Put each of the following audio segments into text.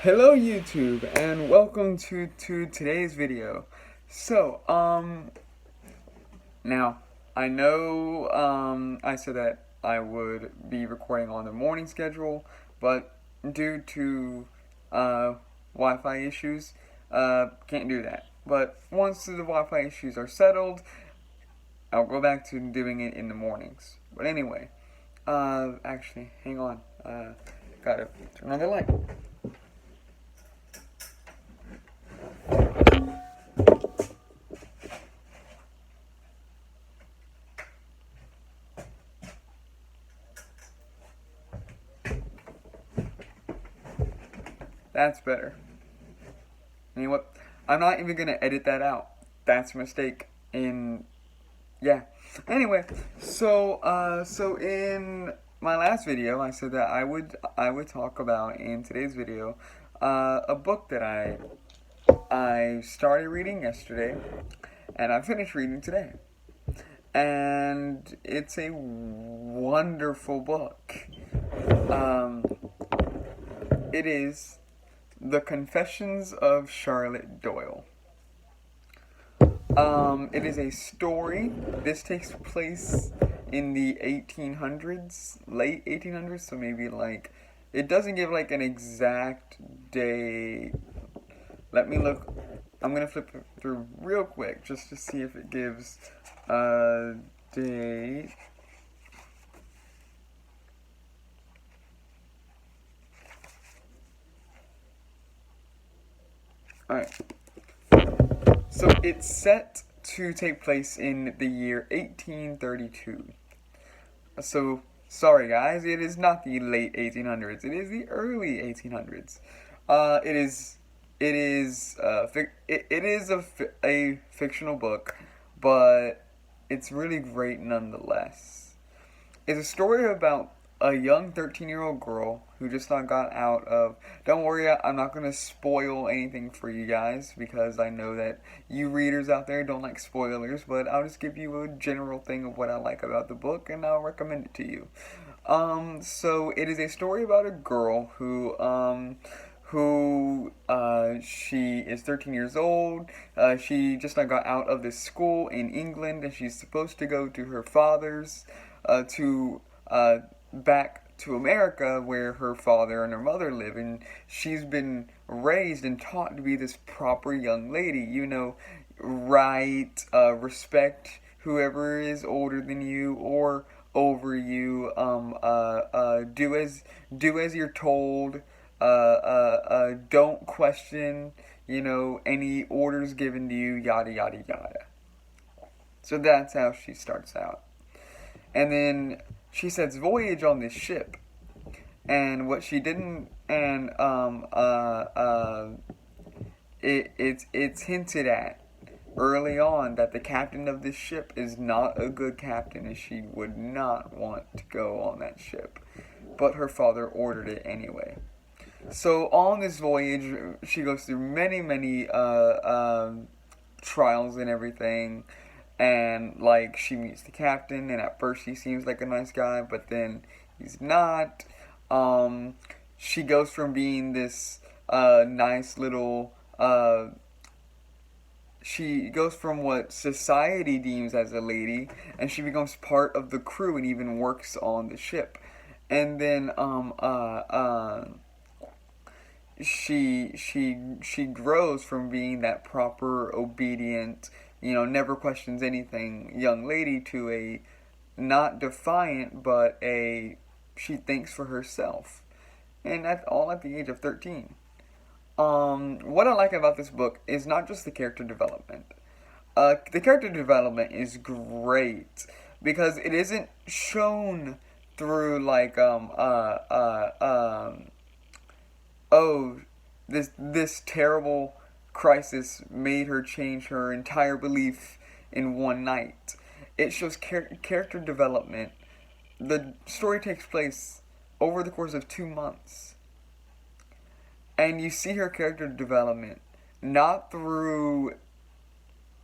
Hello YouTube, and welcome to today's video. So, now, I know, I said that I would be recording on the morning schedule, but due to, Wi-Fi issues, can't do that. But once the Wi-Fi issues are settled, I'll go back to doing it in the mornings. But anyway, actually, hang on, gotta turn on the light. That's better. You know what? I'm not even gonna edit that out. That's a mistake. Yeah. Anyway, so in my last video, I said that I would talk about in today's video, a book that I started reading yesterday, and I finished reading today, and it's a wonderful book. It is The Confessions of Charlotte Doyle. It is a story. This takes place in the 1800s, late 1800s, so maybe like, it doesn't give like an exact date. Let me look. I'm gonna flip it through real quick just to see if it gives a date. Alright. So it's set to take place in the year 1832. So, sorry guys, it is not the late 1800s. It is the early 1800s. It is a fictional book, but it's really great nonetheless. It's a story about a young 13-year-old girl who just not got out of... Don't worry, I'm not going to spoil anything for you guys, because I know that you readers out there don't like spoilers, but I'll just give you a general thing of what I like about the book, and I'll recommend it to you. So it is a story about a girl who she is 13 years old. She just not got out of this school in England, and she's supposed to go to her father's, back to America, where her father and her mother live, and she's been raised and taught to be this proper young lady, you know, right, respect whoever is older than you or over you, do as you're told, don't question, you know, any orders given to you, yada yada yada. So that's how she starts out. And then she sets voyage on this ship, and what she didn't, and it's hinted at early on that the captain of this ship is not a good captain, and she would not want to go on that ship, but her father ordered it anyway. So on this voyage, she goes through many trials and everything. And, like, she meets the captain, and at first he seems like a nice guy, but then he's not. She goes from being this, nice little, she goes from what society deems as a lady, and she becomes part of the crew and even works on the ship. And then, she grows from being that proper, obedient, you know, never questions anything young lady to a not defiant, but she thinks for herself. And that's all at the age of 13. What I like about this book is not just the character development. The character development is great because it isn't shown through like, oh, this terrible crisis made her change her entire belief in one night. It shows character development. The story takes place over the course of 2 months. And you see her character development not through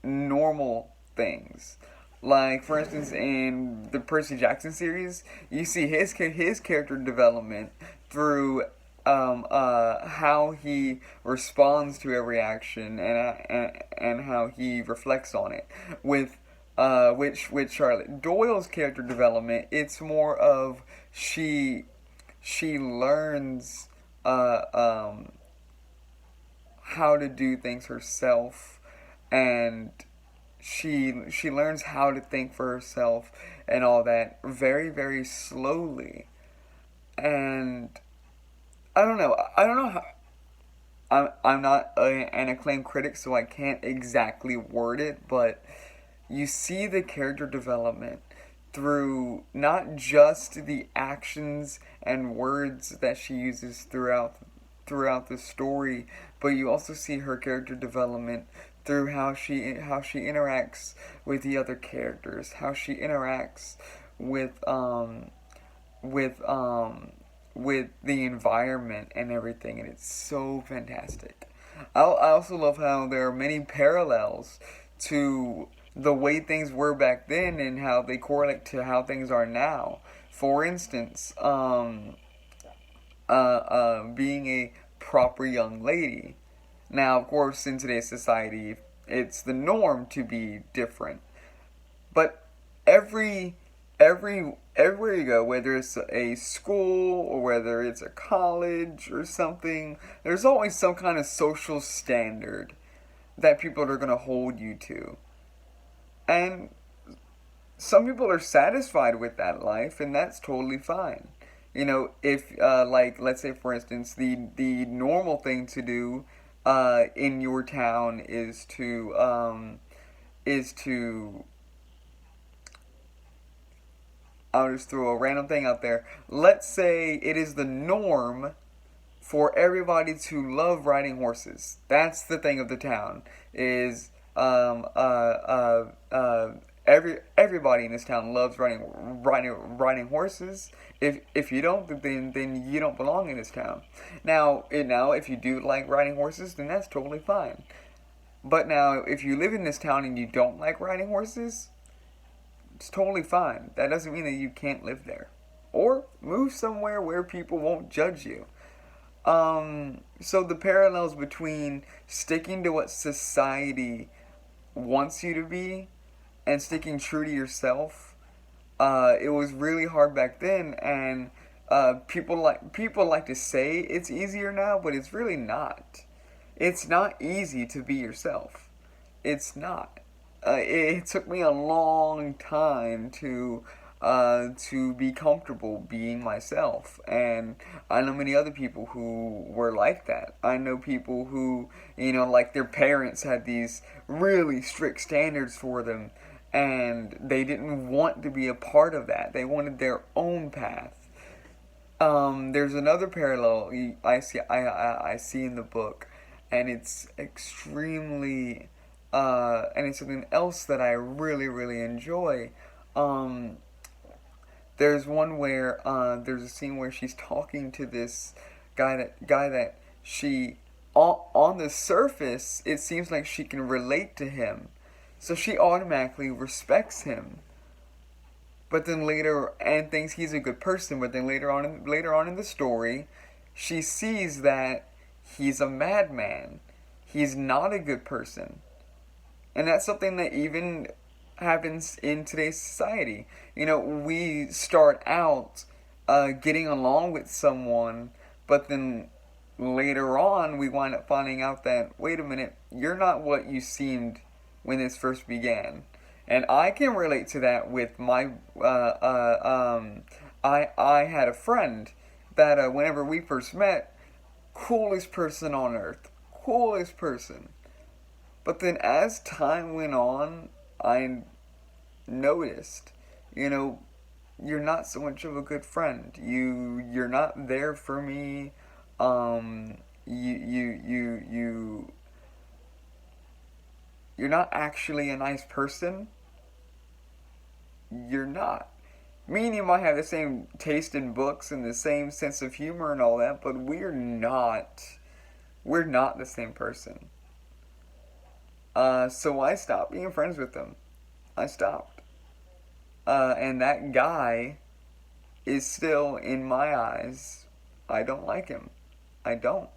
normal things. Like, for instance, in the Percy Jackson series, you see his character development through how he responds to every action, and how he reflects on it. Which with Charlotte Doyle's character development, it's more of she learns uh, um, how to do things herself, and she learns how to think for herself and all that very, very slowly. And I don't know how. I'm not an acclaimed critic, so I can't exactly word it, but you see the character development through not just the actions and words that she uses throughout the story, but you also see her character development through how she interacts with the other characters, how she interacts with um with um with the environment and everything, and it's so fantastic. I also love how there are many parallels to the way things were back then and how they correlate to how things are now. For instance, being a proper young lady. Now, of course, in today's society, it's the norm to be different. But everywhere you go, whether it's a school or whether it's a college or something, there's always some kind of social standard that people are going to hold you to. And some people are satisfied with that life, and that's totally fine. If like, let's say for instance, the normal thing to do in your town is to I'll just throw a random thing out there. Let's say it is the norm for everybody to love riding horses. That's the thing of the town. Is everybody in this town loves riding horses. If you don't, then you don't belong in this town. Now if you do like riding horses, then that's totally fine. But now if you live in this town and you don't like riding horses, it's totally fine. That doesn't mean that you can't live there. Or move somewhere where people won't judge you. So the parallels between sticking to what society wants you to be and sticking true to yourself, it was really hard back then, and people like to say it's easier now, but it's really not. It's not easy to be yourself. It's not. It took me a long time to be comfortable being myself, and I know many other people who were like that. I know people who, like their parents had these really strict standards for them, and they didn't want to be a part of that. They wanted their own path. There's another parallel I see in the book, and it's extremely and it's something else that I really, really enjoy. Um, there's one where there's a scene where she's talking to this guy that she, on the surface, it seems like she can relate to him, so she automatically respects him. But then later, and thinks he's a good person. But then later on in the story, she sees that he's a madman. He's not a good person. And that's something that even happens in today's society. We start out getting along with someone, but then later on we wind up finding out that, wait a minute, you're not what you seemed when this first began. And I can relate to that with my, I had a friend that whenever we first met, coolest person on earth. Coolest person. But then as time went on, I noticed, you're not so much of a good friend. You're not there for me. You're not actually a nice person. You're not. Me and you might have the same taste in books and the same sense of humor and all that, but we're not. We're not the same person. So I stopped being friends with them. I stopped. And that guy is still, in my eyes, I don't like him. I don't.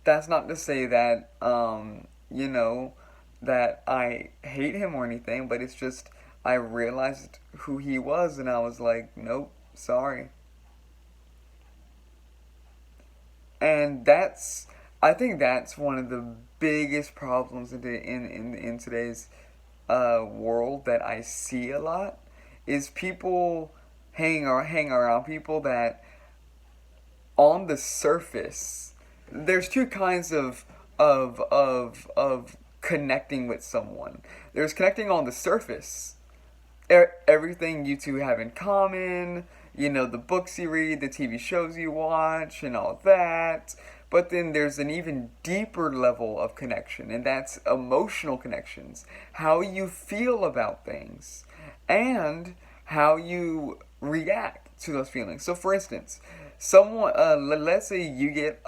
That's not to say that, that I hate him or anything, but it's just I realized who he was and I was like, nope, sorry. And I think that's one of the biggest problems in today's world that I see a lot is people hang around people that on the surface there's two kinds of connecting with someone. There's connecting on the surface, everything you two have in common, the books you read, the TV shows you watch, and all that. But then there's an even deeper level of connection, and that's emotional connections. How you feel about things, and how you react to those feelings. So, for instance, someone, let's say you get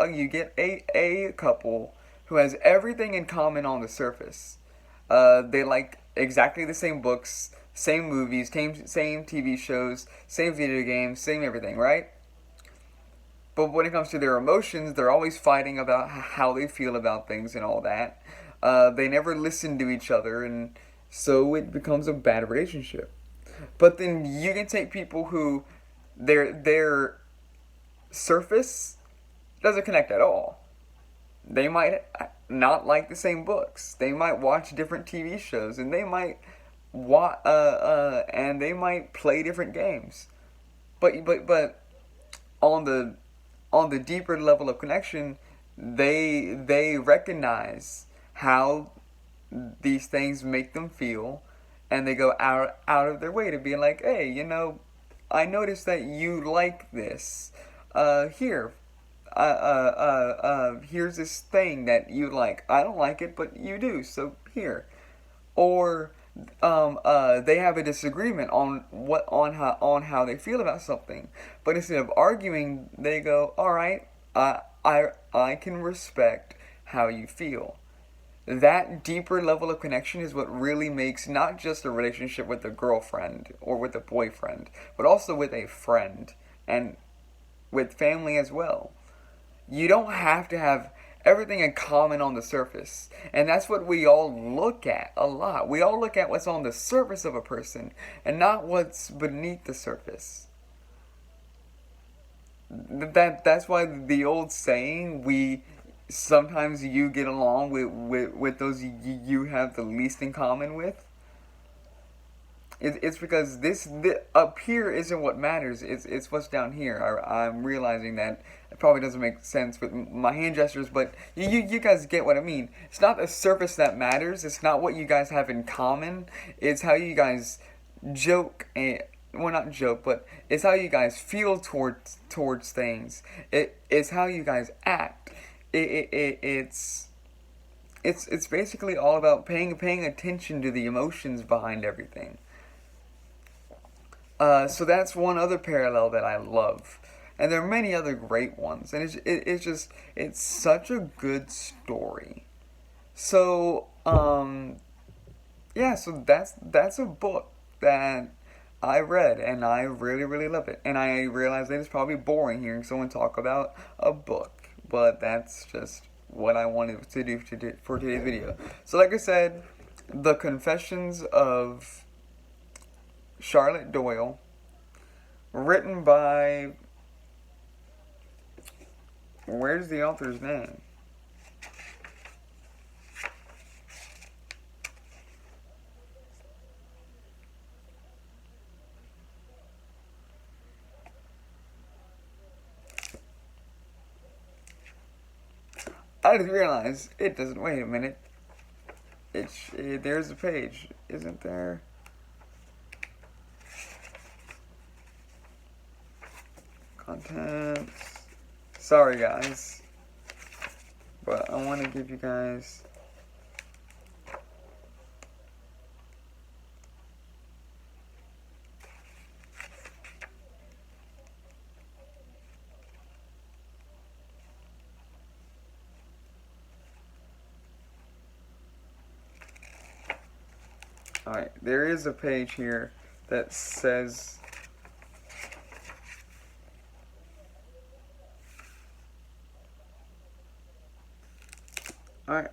a couple who has everything in common on the surface. They like exactly the same books, same movies, same TV shows, same video games, same everything, right? But when it comes to their emotions, they're always fighting about how they feel about things and all that. They never listen to each other, and so it becomes a bad relationship. But then you can take people who their surface doesn't connect at all. They might not like the same books. They might watch different TV shows, and they might and they might play different games. But on the deeper level of connection, they recognize how these things make them feel, and they go out of their way to be like, hey, I noticed that you like this. Here, here's this thing that you like. I don't like it, but you do. So here, or they have a disagreement on how they feel about something, but instead of arguing, they go, all right, I can respect how you feel. That deeper level of connection is what really makes not just a relationship with a girlfriend or with a boyfriend, but also with a friend and with family as well. You don't have to have everything in common on the surface. And that's what we all look at a lot. We all look at what's on the surface of a person and not what's beneath the surface. That's why the old saying, sometimes you get along with those you have the least in common with. It's because this up here isn't what matters. It's what's down here. I'm realizing that it probably doesn't make sense with my hand gestures, but you guys get what I mean. It's not the surface that matters. It's not what you guys have in common. It's how you guys joke and, well, not joke, but it's how you guys feel towards things. It's how you guys act. It's basically all about paying attention to the emotions behind everything. So that's one other parallel that I love, and there are many other great ones, and it's such a good story. So yeah, so that's a book that I read, and I really really love it, and I realize that it's probably boring hearing someone talk about a book, but that's just what I wanted to do for today's video. So like I said, The Confessions of Charlotte Doyle, written by, where's the author's name? I just realized it doesn't, wait a minute, there's a page, isn't there? Contents. Sorry guys, but I want to give you guys alright, there is a page here that says Alright.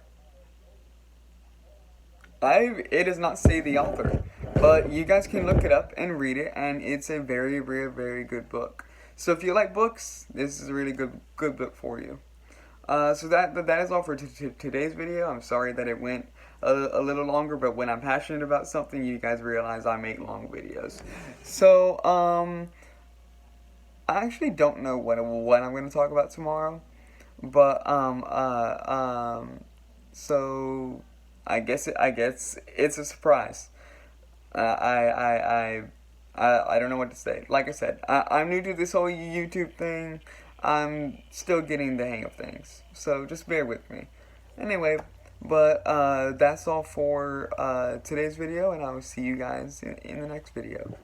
It does not say the author, but you guys can look it up and read it, and it's a very, very, very good book. So if you like books, this is a really good book for you. So that is all for today's video. I'm sorry that it went a little longer, but when I'm passionate about something, you guys realize I make long videos. So I actually don't know what I'm going to talk about tomorrow, but so I guess it's a surprise. I don't know what to say. Like I said, I'm new to this whole YouTube thing. I'm still getting the hang of things, so just bear with me. Anyway, but that's all for today's video, and I will see you guys in the next video.